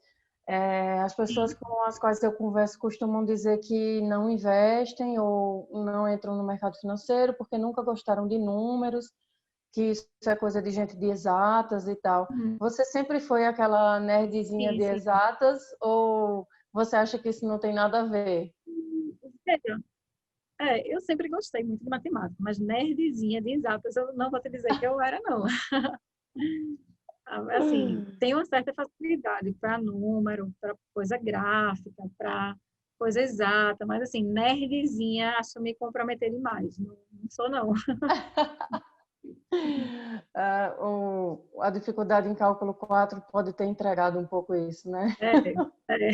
as pessoas Sim, com as quais eu converso costumam dizer que não investem ou não entram no mercado financeiro porque nunca gostaram de números, que isso é coisa de gente de exatas e tal. Você sempre foi aquela nerdzinha sim, de sim. exatas ou você acha que isso não tem nada a ver? Veja, eu sempre gostei muito de matemática, mas nerdzinha de exatas, eu não vou te dizer que eu era, não. Assim, tenho uma certa facilidade para número, para coisa gráfica, para coisa exata, mas assim, nerdzinha, acho me comprometer demais. Não, não sou, não. A dificuldade em cálculo 4 pode ter entregado um pouco isso, né? É, é.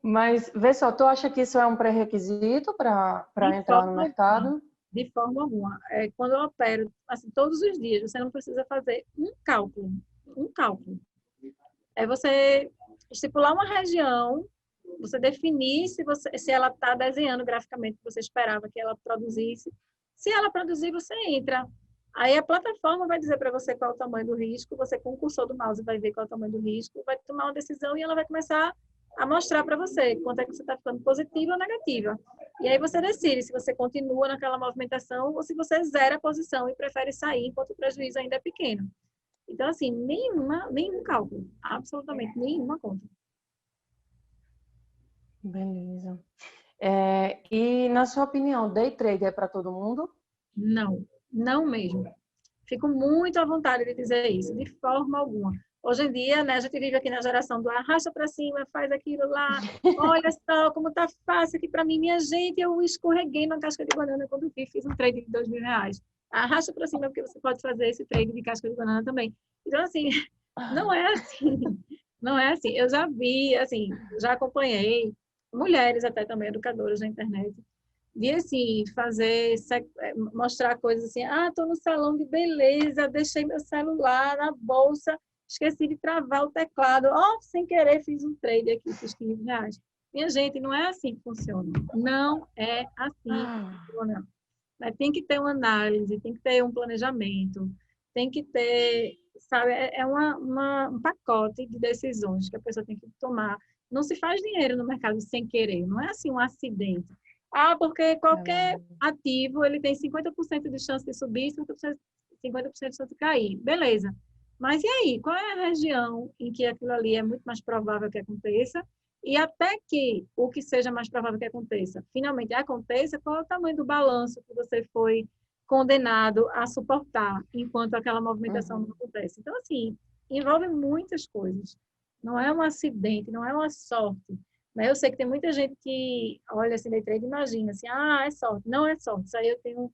Mas, vê só, tu acha que isso é um pré-requisito para De entrar no forma alguma. mercado? De forma alguma. Quando eu opero, assim, todos os dias, você não precisa fazer um cálculo. Um cálculo. É você estipular uma região, você definir se ela está desenhando graficamente o que você esperava que ela produzisse. Se ela produzir, você entra. Aí a plataforma vai dizer para você qual é o tamanho do risco, você com o cursor do mouse vai ver qual é o tamanho do risco, vai tomar uma decisão e ela vai começar a mostrar para você quanto é que você está ficando positiva ou negativa. E aí você decide se você continua naquela movimentação ou se você zera a posição e prefere sair enquanto o prejuízo ainda é pequeno. Então, assim, nenhum cálculo, absolutamente nenhuma conta. Beleza. E, na sua opinião, day trade é para todo mundo? Não, não mesmo. Fico muito à vontade de dizer isso, de forma alguma. Hoje em dia, né, a gente vive aqui na geração do arrasta para cima, faz aquilo lá, olha só como tá fácil aqui para mim. Minha gente, eu escorreguei na casca de banana quando fiz um trade de R$ 2.000. Arrasta para cima porque você pode fazer esse trade de casca de banana também. Então, assim, não é assim. Não é assim. Eu já vi, assim, já acompanhei mulheres até também, educadoras na internet, de assim, mostrar coisas assim, tô no salão de beleza, deixei meu celular na bolsa, esqueci de travar o teclado, sem querer fiz um trade aqui, fiz R$ 15. Minha gente, não é assim que funciona. Não é assim que funciona. Mas tem que ter uma análise, tem que ter um planejamento, tem que ter, sabe, um pacote de decisões que a pessoa tem que tomar. Não se faz dinheiro no mercado sem querer, não é assim um acidente. Porque qualquer ativo ele tem 50% de chance de subir, 50% de chance de cair. Beleza. Mas e aí? Qual é a região em que aquilo ali é muito mais provável que aconteça? E até que o que seja mais provável que aconteça, finalmente aconteça, qual é o tamanho do balanço que você foi condenado a suportar enquanto aquela movimentação não Uhum. acontece? Então, assim, envolve muitas coisas. Não é um acidente, não é uma sorte. Mas eu sei que tem muita gente que olha assim, day trade e imagina assim, é sorte. Não é sorte. Isso aí eu tenho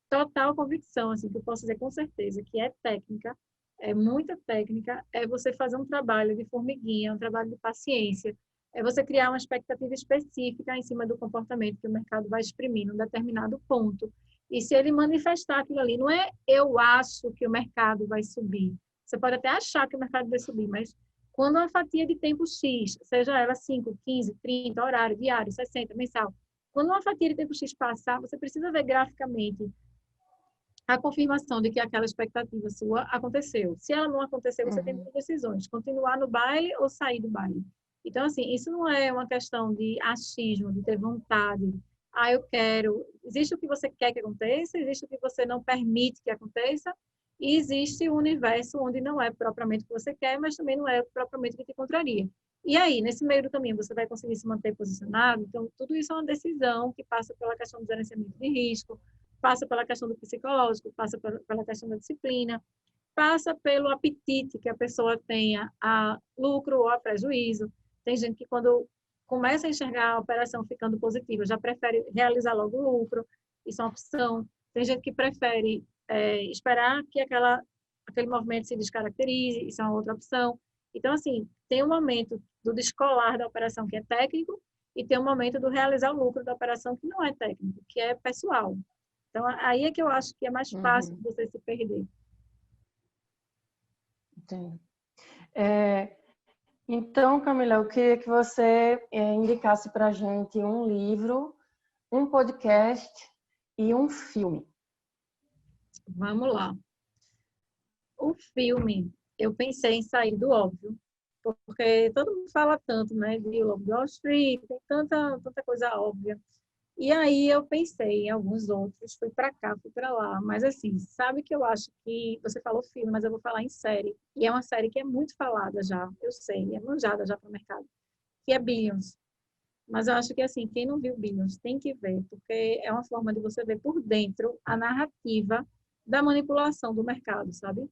total convicção, assim, que eu posso dizer com certeza, que é técnica, é muita técnica, é você fazer um trabalho de formiguinha, um trabalho de paciência, é você criar uma expectativa específica em cima do comportamento que o mercado vai exprimir num determinado ponto. E se ele manifestar aquilo ali, não é eu acho que o mercado vai subir. Você pode até achar que o mercado vai subir, mas quando uma fatia de tempo X, seja ela 5, 15, 30, horário, diário, 60, mensal, quando uma fatia de tempo X passar, você precisa ver graficamente a confirmação de que aquela expectativa sua aconteceu. Se ela não aconteceu, você tem duas decisões: continuar no baile ou sair do baile. Então, assim, isso não é uma questão de achismo, de ter vontade. Ah, eu quero. Existe o que você quer que aconteça, existe o que você não permite que aconteça, e existe um universo onde não é propriamente o que você quer, mas também não é propriamente o que te contraria. E aí, nesse meio do caminho, você vai conseguir se manter posicionado? Então, tudo isso é uma decisão que passa pela questão do gerenciamento de risco, passa pela questão do psicológico, passa pela questão da disciplina, passa pelo apetite que a pessoa tenha a lucro ou a prejuízo. Tem gente que, quando começa a enxergar a operação ficando positiva, já prefere realizar logo o lucro, isso é uma opção. Tem gente que prefere esperar que aquele movimento se descaracterize, isso é uma outra opção. Então, assim, tem um momento do descolar da operação que é técnico e tem um momento do realizar o lucro da operação que não é técnico, que é pessoal. Então, aí é que eu acho que é mais fácil você se perder. Entendi. Então, Camila, eu queria que você indicasse para a gente um livro, um podcast e um filme. Vamos lá. O filme, eu pensei em sair do óbvio, porque todo mundo fala tanto, né, de Lobo de Wall Street, tem tanta coisa óbvia. E aí eu pensei em alguns outros, fui para cá, fui para lá, mas assim, sabe que eu acho que você falou filme, mas eu vou falar em série, e é uma série que é muito falada já, eu sei, é manjada já para o mercado, que é Billions. Mas eu acho que assim, quem não viu Billions tem que ver, porque é uma forma de você ver por dentro a narrativa da manipulação do mercado, sabe?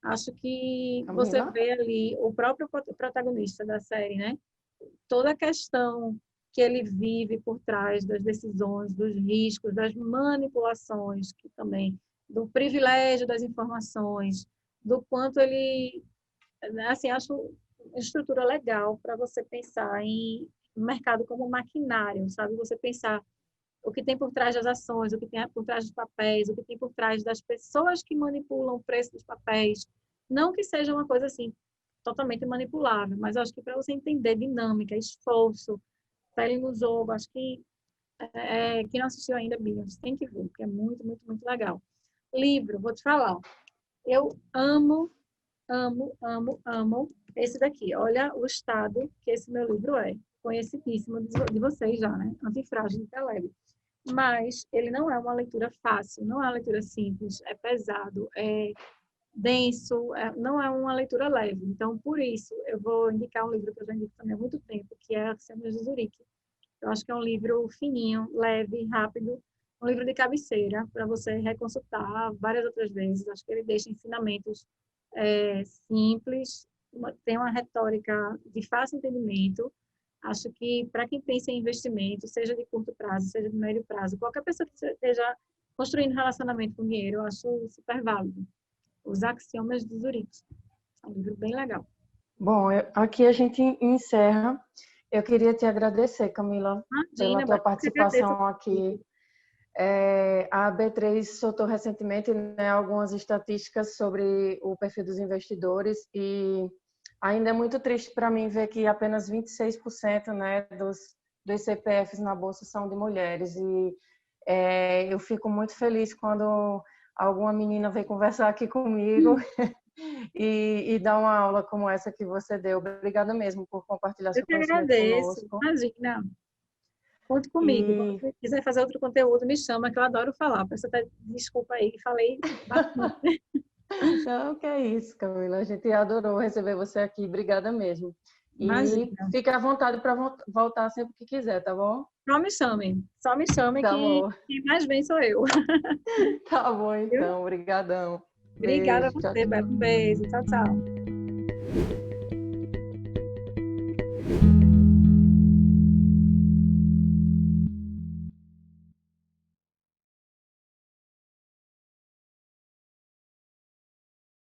Acho que você Camila? vê ali o próprio protagonista da série, né? Toda a questão que ele vive por trás das decisões, dos riscos, das manipulações, que também do privilégio das informações, do quanto ele, assim, acho uma estrutura legal para você pensar em mercado como maquinário, sabe? Você pensar o que tem por trás das ações, o que tem por trás dos papéis, o que tem por trás das pessoas que manipulam o preço dos papéis. Não que seja uma coisa assim totalmente manipulável, mas acho que para você entender dinâmica, esforço, pele no jogo, acho que quem não assistiu ainda, Billions, tem que ver, porque é muito, muito, muito legal. Livro, vou te falar. Eu amo, amo, amo, amo esse daqui. Olha o estado que esse meu livro é. Conhecidíssimo de vocês já, né? Antifrágil de Taleb. Mas ele não é uma leitura fácil, não é uma leitura simples, é pesado, é denso, não é uma leitura leve. Então, por isso, eu vou indicar um livro que eu já indico também há muito tempo, que é Axiomas de Zurique. Eu acho que é um livro fininho, leve, rápido, um livro de cabeceira para você reconsultar várias outras vezes. Acho que ele deixa ensinamentos simples, tem uma retórica de fácil entendimento. Acho que para quem pensa em investimento, seja de curto prazo, seja de médio prazo, qualquer pessoa que esteja construindo relacionamento com dinheiro, eu acho super válido. Os Axiomas de Zurique. É um livro bem legal. Bom, aqui a gente encerra. Eu queria te agradecer, Camila, pela tua participação aqui. A B3 soltou recentemente, né, algumas estatísticas sobre o perfil dos investidores e ainda é muito triste para mim ver que apenas 26%, né, dos CPFs na Bolsa são de mulheres. E eu fico muito feliz quando alguma menina vem conversar aqui comigo e dar uma aula como essa que você deu. Obrigada mesmo por compartilhar seu conhecimento conosco. Imagina. Conte comigo. Se quiser fazer outro conteúdo, me chama, que eu adoro falar. Peço até desculpa aí, que falei bastante. Não, que é isso, Camila. A gente adorou receber você aqui. Obrigada mesmo. Imagina. E fique à vontade para voltar sempre que quiser, tá bom? Só me chame tá que bom. quem mais vem sou eu. Tá bom, então. Obrigadão. Obrigada a Beijo. você, Beto. Um beijo. Tchau, tchau.